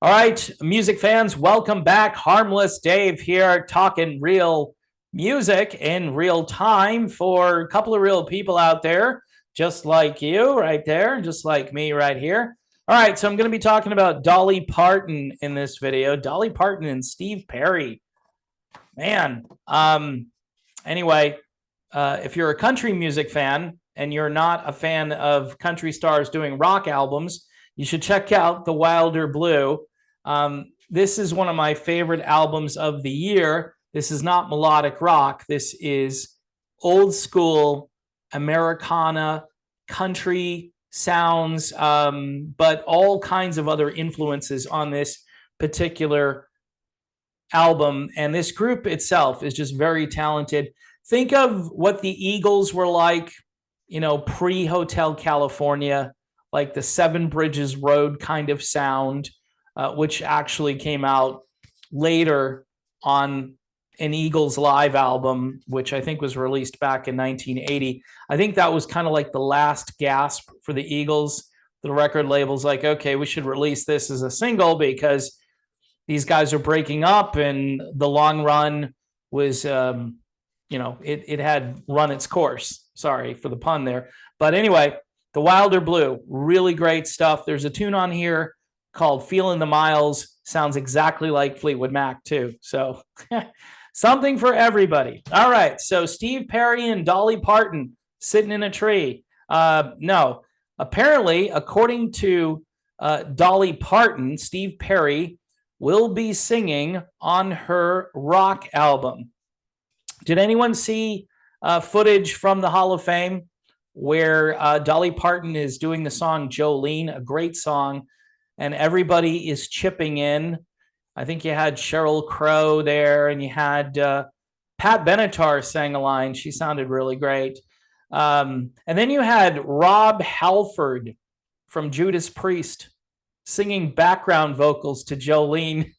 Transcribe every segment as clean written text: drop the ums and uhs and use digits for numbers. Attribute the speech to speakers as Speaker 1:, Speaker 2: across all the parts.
Speaker 1: All right, music fans, welcome back. Harmless Dave here, talking real music in real time for a couple of real people out there, just like you right there, just like me right here. All right, so I'm going to be talking about Dolly Parton in this video. Dolly Parton and Steve Perry. Man, anyway, if you're a country music fan and you're not a fan of country stars doing rock albums, you should check out The Wilder Blue. This is one of my favorite albums of the year. This is not melodic rock. This is old school Americana country sounds, but all kinds of other influences on this particular album. And this group itself is just very talented. Think of what the Eagles were like, pre-Hotel California, like the Seven Bridges Road kind of sound, which actually came out later on an Eagles live album, which I think was released back in 1980. I think that was kind of like the last gasp for the Eagles. The record label's like, okay, we should release this as a single because these guys are breaking up, and the long run was, it had run its course. Sorry for the pun there. But anyway, The Wilder Blue, really great stuff. There's a tune on here called Feeling the Miles. Sounds exactly like Fleetwood Mac too. So something for everybody. All right. So Steve Perry and Dolly Parton sitting in a tree. No, apparently, according to Dolly Parton, Steve Perry will be singing on her rock album. Did anyone see footage from the Hall of Fame where Dolly Parton is doing the song Jolene, a great song, and everybody is chipping in? I think you had Sheryl Crow there, and you had Pat Benatar sang a line. She sounded really great. And then you had Rob Halford from Judas Priest singing background vocals to Jolene.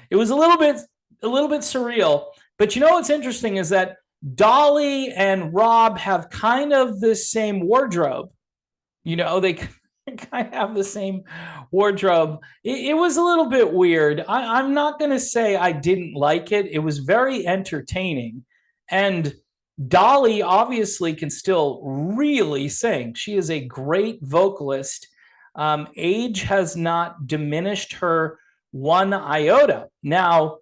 Speaker 1: It was a little bit surreal. But what's interesting is that Dolly and Rob have kind of the same wardrobe. They kind of have the same wardrobe. It was a little bit weird. I'm not going to say I didn't like it. It was very entertaining. And Dolly obviously can still really sing. She is a great vocalist. Age has not diminished her one iota. Now,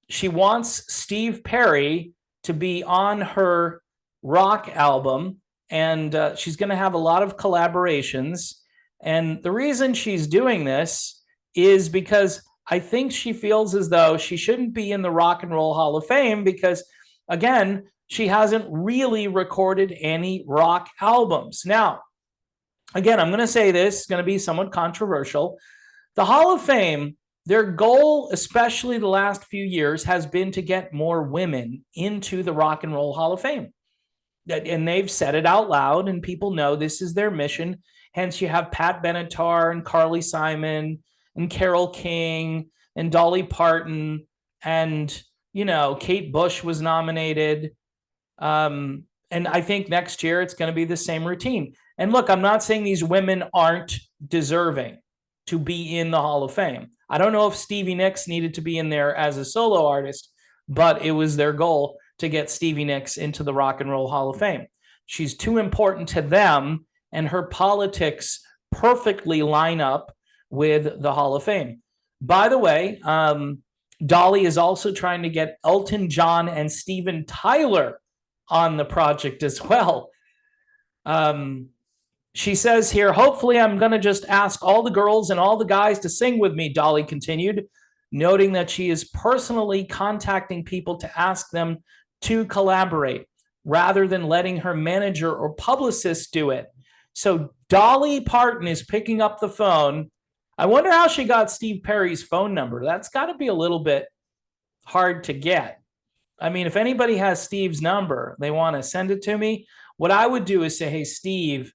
Speaker 1: she wants Steve Perry to be on her rock album, and she's going to have a lot of collaborations. And the reason she's doing this is because I think she feels as though she shouldn't be in the Rock and Roll Hall of Fame because, again, she hasn't really recorded any rock albums. Now, again, I'm going to say this, it's going to be somewhat controversial. The Hall of Fame, their goal, especially the last few years, has been to get more women into the Rock and Roll Hall of Fame. And they've said it out loud, and people know this is their mission. Hence, you have Pat Benatar and Carly Simon and Carole King and Dolly Parton, and, Kate Bush was nominated. And I think next year it's going to be the same routine. And look, I'm not saying these women aren't deserving to be in the Hall of Fame. I don't know if Stevie Nicks needed to be in there as a solo artist, but it was their goal to get Stevie Nicks into the Rock and Roll Hall of Fame. She's too important to them, and her politics perfectly line up with the Hall of Fame. By the way, Dolly is also trying to get Elton John and Steven Tyler on the project as well. She says here, hopefully I'm going to just ask all the girls and all the guys to sing with me, Dolly continued, noting that she is personally contacting people to ask them to collaborate rather than letting her manager or publicist do it. So Dolly Parton is picking up the phone. I wonder how she got Steve Perry's phone number. That's got to be a little bit hard to get. I mean, if anybody has Steve's number, they want to send it to me. What I would do is say, hey, Steve,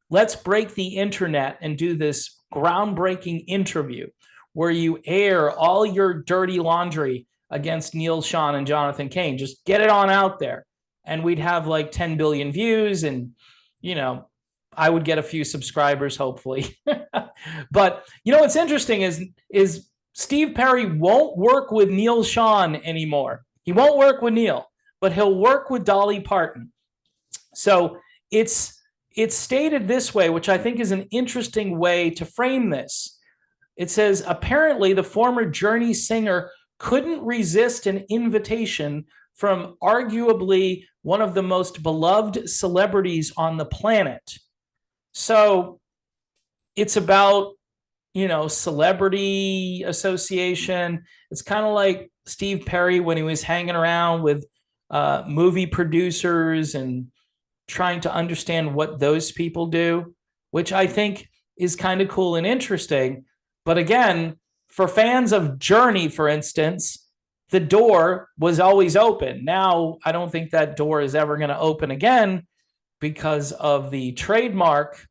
Speaker 1: let's break the internet and do this groundbreaking interview where you air all your dirty laundry against Neal, Schon, and Jonathan Cain. Just get it on out there. And we'd have like 10 billion views. And, I would get a few subscribers, hopefully. But you know what's interesting is Steve Perry won't work with Neal Schon anymore. He won't work with Neal, but he'll work with Dolly Parton. So it's stated this way, which I think is an interesting way to frame this. It says, apparently the former Journey singer couldn't resist an invitation from arguably one of the most beloved celebrities on the planet. So it's about, you know, celebrity association. It's kind of like Steve Perry when he was hanging around with movie producers and trying to understand what those people do, which I think is kind of cool and interesting. But again, for fans of Journey, for instance, the door was always open. Now, I don't think that door is ever going to open again because of the trademark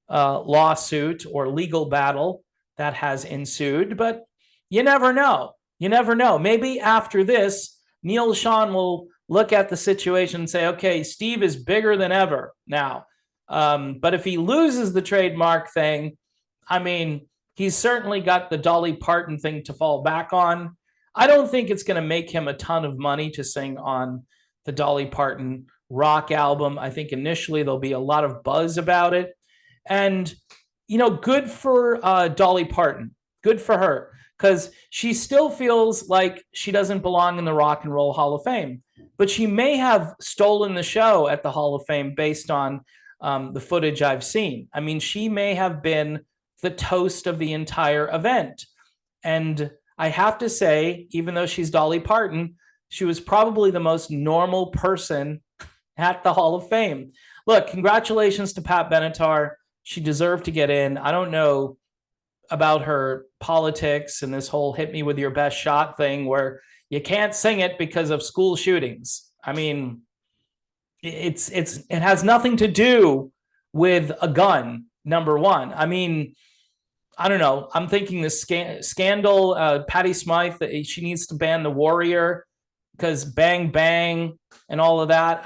Speaker 1: lawsuit or legal battle that has ensued. But you never know. You never know. Maybe after this, Neal Schon will look at the situation and say, okay, Steve is bigger than ever now. But if he loses the trademark thing, I mean, he's certainly got the Dolly Parton thing to fall back on. I don't think it's going to make him a ton of money to sing on the Dolly Parton rock album. I think initially there'll be a lot of buzz about it. And, you know, good for Dolly Parton. Good for her, because she still feels like she doesn't belong in the Rock and Roll Hall of Fame. But she may have stolen the show at the Hall of Fame based on the footage I've seen. I mean, she may have been the toast of the entire event. And I have to say, even though she's Dolly Parton, she was probably the most normal person at the Hall of Fame. Look, congratulations to Pat Benatar. She deserved to get in. I don't know about her politics and this whole hit me with your best shot thing where you can't sing it because of school shootings. I mean, it has nothing to do with a gun, number one. I mean, I don't know. I'm thinking this scandal, Patty Smythe, she needs to ban the Warrior because bang, bang, and all of that.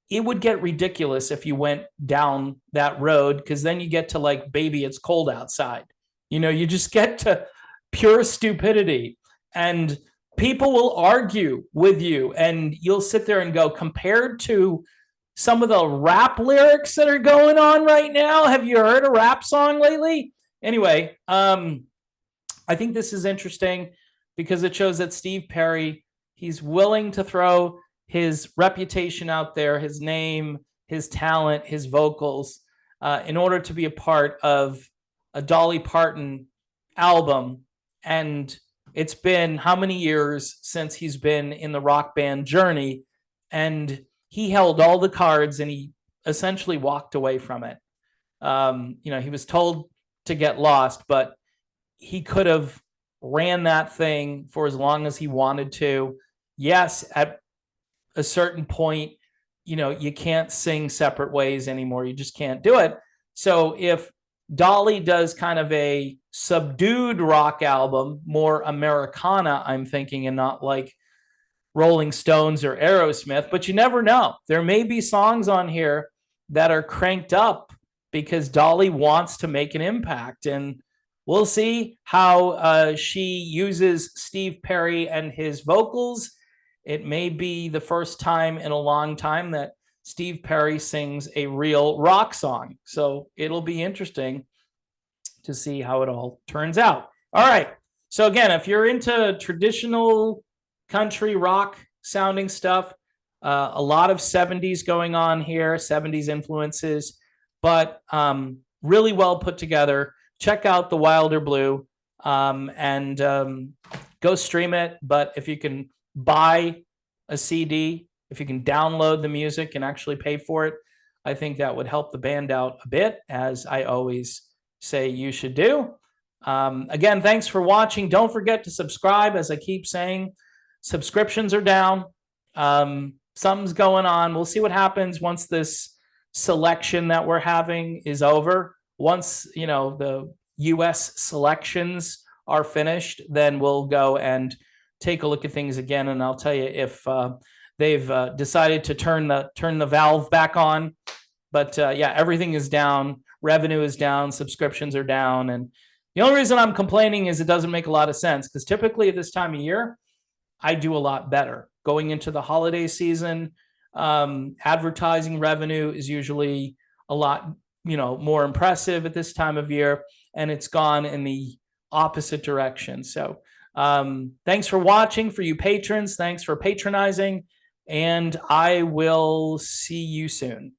Speaker 1: It would get ridiculous if you went down that road, because then you get to like, baby, it's cold outside. You know, you just get to pure stupidity. And people will argue with you, and you'll sit there and go, compared to some of the rap lyrics that are going on right now, have you heard a rap song lately? Anyway, I think this is interesting because it shows that Steve Perry, he's willing to throw his reputation out there, his name, his talent, his vocals, in order to be a part of a Dolly Parton album. And it's been how many years since he's been in the rock band Journey, and he held all the cards and he essentially walked away from it. You know, he was told to get lost, but he could have ran that thing for as long as he wanted to. Yes, at a certain point, you know, you can't sing separate ways anymore. You just can't do it. So if Dolly does kind of a subdued rock album, more Americana, I'm thinking, and not like Rolling Stones or Aerosmith, but you never know. There may be songs on here that are cranked up because Dolly wants to make an impact. And we'll see how she uses Steve Perry and his vocals. It may be the first time in a long time that Steve Perry sings a real rock song. So it'll be interesting to see how it all turns out. All right. So again, if you're into traditional country rock sounding stuff, a lot of 70s going on here, 70s influences, but really well put together. Check out The Wilder Blue and go stream it. But if you can buy a CD, if you can download the music and actually pay for it, I think that would help the band out a bit, as I always say you should do. Again, thanks for watching. Don't forget to subscribe. As I keep saying, subscriptions are down. Something's going on. We'll see what happens once this selection that we're having is over. Once, you know, the US selections are finished, then we'll go and take a look at things again, and I'll tell you if they've decided to turn the valve back on. But yeah, everything is down. Revenue is down. Subscriptions are down. And the only reason I'm complaining is it doesn't make a lot of sense, because typically at this time of year, I do a lot better. Going into the holiday season, advertising revenue is usually a lot, more impressive at this time of year, and it's gone in the opposite direction. So thanks for watching. For you patrons, thanks for patronizing, and I will see you soon.